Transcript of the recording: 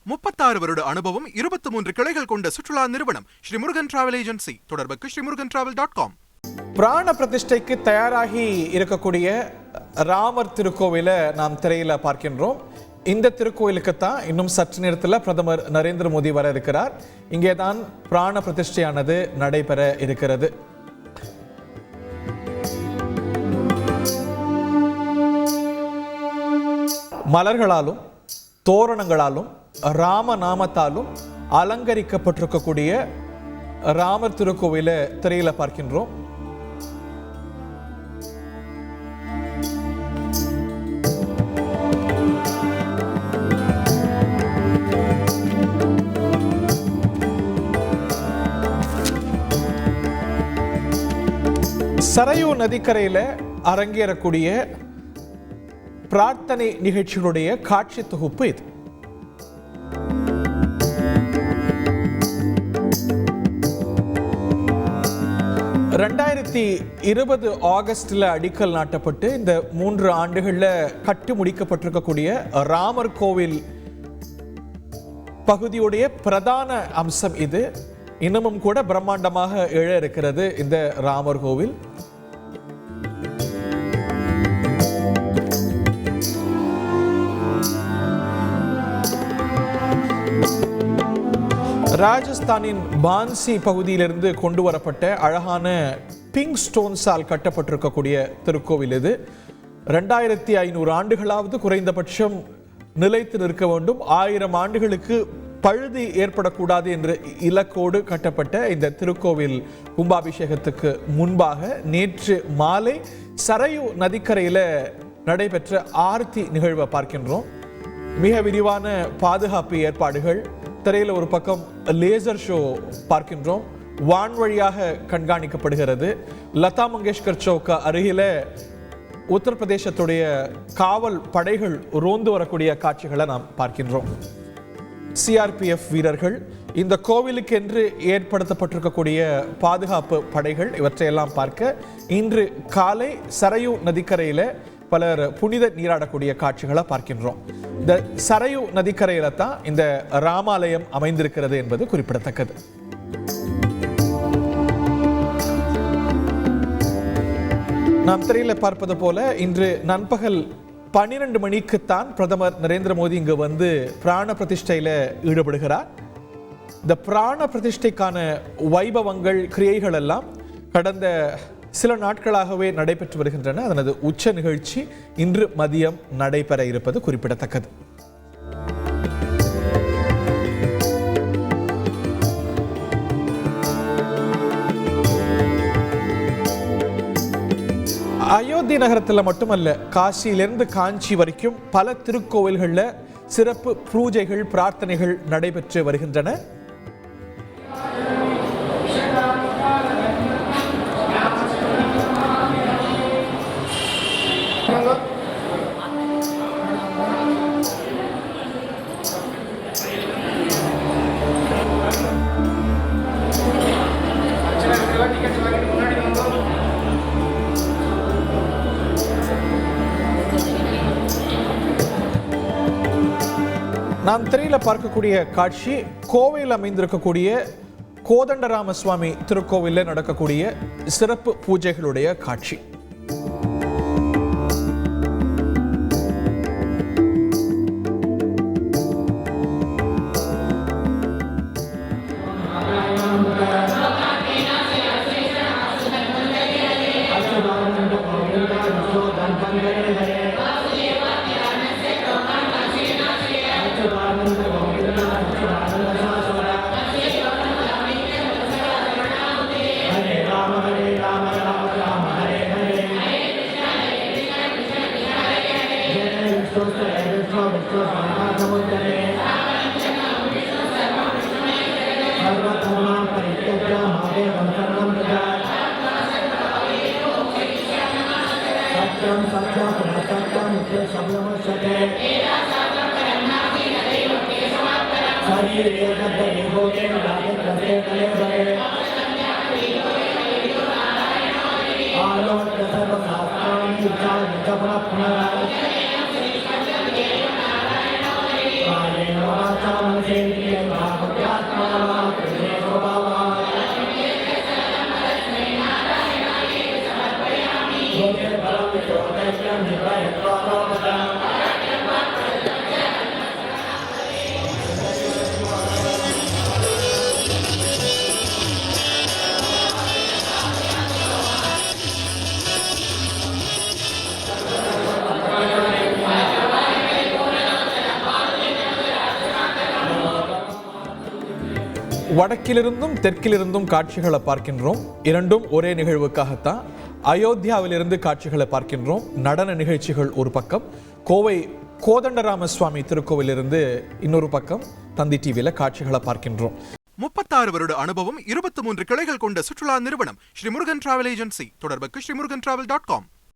36 வருட அனுபவம், 23 கிளைகள் கொண்ட சுற்றுலா நிறுவனம் ஸ்ரீ முருகன் டிராவல் ஏஜென்சி. தொடர்புக்கு srimurugantravel.com. பிராண பிரதிஷ்டைக்கு தயாராகி இருக்கக்கூடிய ராமர் திருக்கோவிலை நாம் திரையில பார்க்கின்றோம். இந்த திருக்கோயிலுக்குத்தான் இன்னும் சற்று நேரத்தில் பிரதமர் நரேந்திர மோடி வர இருக்கிறார். இங்கேதான் பிராண பிரதிஷ்டையானது நடைபெற இருக்கிறது. மலர்களாலும் தோரணங்களாலும் ராமநாமத்தாலும் அலங்கரிக்கப்பட்டிருக்கக்கூடிய ராமர் திருக்கோவிலை திரையில பார்க்கின்றோம். சரையூ நதிக்கரையில அரங்கேறக்கூடிய பிரார்த்தனை நிகழ்ச்சிகளுடைய காட்சி தொகுப்பு இது. ஆகஸ்ட்ல அடிக்கல் நாட்டப்பட்டு இந்த 3 ஆண்டுகள்ல கட்டி முடிக்கப்பட்டிருக்கக்கூடிய ராமர் கோவில் பகுதியுடைய பிரதான அம்சம் இது. இன்னமும் கூட பிரம்மாண்டமாக எழ இருக்கிறது இந்த ராமர் கோவில். ராஜஸ்தானின் பான்சி பகுதியிலிருந்து கொண்டு வரப்பட்ட அழகான பிங்க் ஸ்டோன்ஸால் கட்டப்பட்டிருக்கக்கூடிய திருக்கோவில் இது. 2500 ஆண்டுகளாவது குறைந்தபட்சம் நிலைத்து நிற்க வேண்டும், 1000 ஆண்டுகளுக்கு பழுது ஏற்படக்கூடாது என்ற இலக்கோடு கட்டப்பட்ட இந்த திருக்கோவில் கும்பாபிஷேகத்துக்கு முன்பாக நேற்று மாலை சரையூ நதிக்கரையில நடைபெற்ற ஆர்த்தி நிகழ்வை பார்க்கின்றோம். மிக விரிவான பாதுகாப்பு ஏற்பாடுகள், திரையில ஒரு பக்கம் லேசர் ஷோ பார்க்கின்றோம், வான் வழியாக கண்காணிக்கப்படுகிறது. லதா மங்கேஷ்கர் சௌக் அருகில உத்தரப்பிரதேசத்துடைய காவல் படைகள் ரோந்து வரக்கூடிய காட்சிகளை நாம் பார்க்கின்றோம். சிஆர்பிஎஃப் வீரர்கள், இந்த கோவிலுக்கு என்று ஏற்படுத்தப்பட்டிருக்கக்கூடிய பாதுகாப்பு படைகள், இவற்றையெல்லாம் பார்க்க இன்று காலை சரையூ நதிக்கரையில பலர் புனித நீராடக்கூடிய காட்சிகளை பார்க்கின்றோம். இந்த சரையூ நதிக்கரையில தான் இந்த ராமாலயம் அமைந்திருக்கிறது என்பது குறிப்பிடத்தக்கது. நாம் திரையில பார்ப்பது போல இன்று நண்பகல் 12 மணிக்குத்தான் பிரதமர் நரேந்திர மோடி இங்கு வந்து பிராண பிரதிஷ்டையில ஈடுபடுகிறார். இந்த பிராண பிரதிஷ்டைக்கான வைபவங்கள், கிரியைகள் எல்லாம் கடந்த சில நாட்களாகவே நடைபெற்று வருகின்றன. அதனது உச்ச நிகழ்ச்சி இன்று மதியம் நடைபெற இருப்பது குறிப்பிடத்தக்கது. அயோத்தி நகரத்தில் மட்டுமல்ல, காசியிலிருந்து காஞ்சி வரைக்கும் பல திருக்கோவில்களில் சிறப்பு பூஜைகள், பிரார்த்தனைகள் நடைபெற்று வருகின்றன. நாம் திரையில பார்க்கக்கூடிய காட்சி கோவையில் அமைந்திருக்கக்கூடிய கோதண்டராம சுவாமி திருக்கோவிலில் நடக்கக்கூடிய சிறப்பு பூஜைகளுடைய காட்சி. Amen. வடக்கிலிருந்தும் தெற்கிலிருந்தும் காட்சிகளை பார்க்கின்றோம். இரண்டும் ஒரே நிகழ்வுக்காகத்தான். அயோத்தியாவிலிருந்து காட்சிகளை பார்க்கின்றோம். நடன நிகழ்ச்சிகள் ஒரு பக்கம், கோவை கோதண்டராம சுவாமி திருக்கோவிலிருந்து இன்னொரு பக்கம் தந்தி டிவியில காட்சிகளை பார்க்கின்றோம். 36 வருட அனுபவம், 23 கிளைகள் கொண்ட சுற்றுலா நிறுவனம் ஸ்ரீ முருகன் டிராவல் ஏஜென்சி. தொடர்புக்கு ஸ்ரீமுருகன்டிராவல்.com.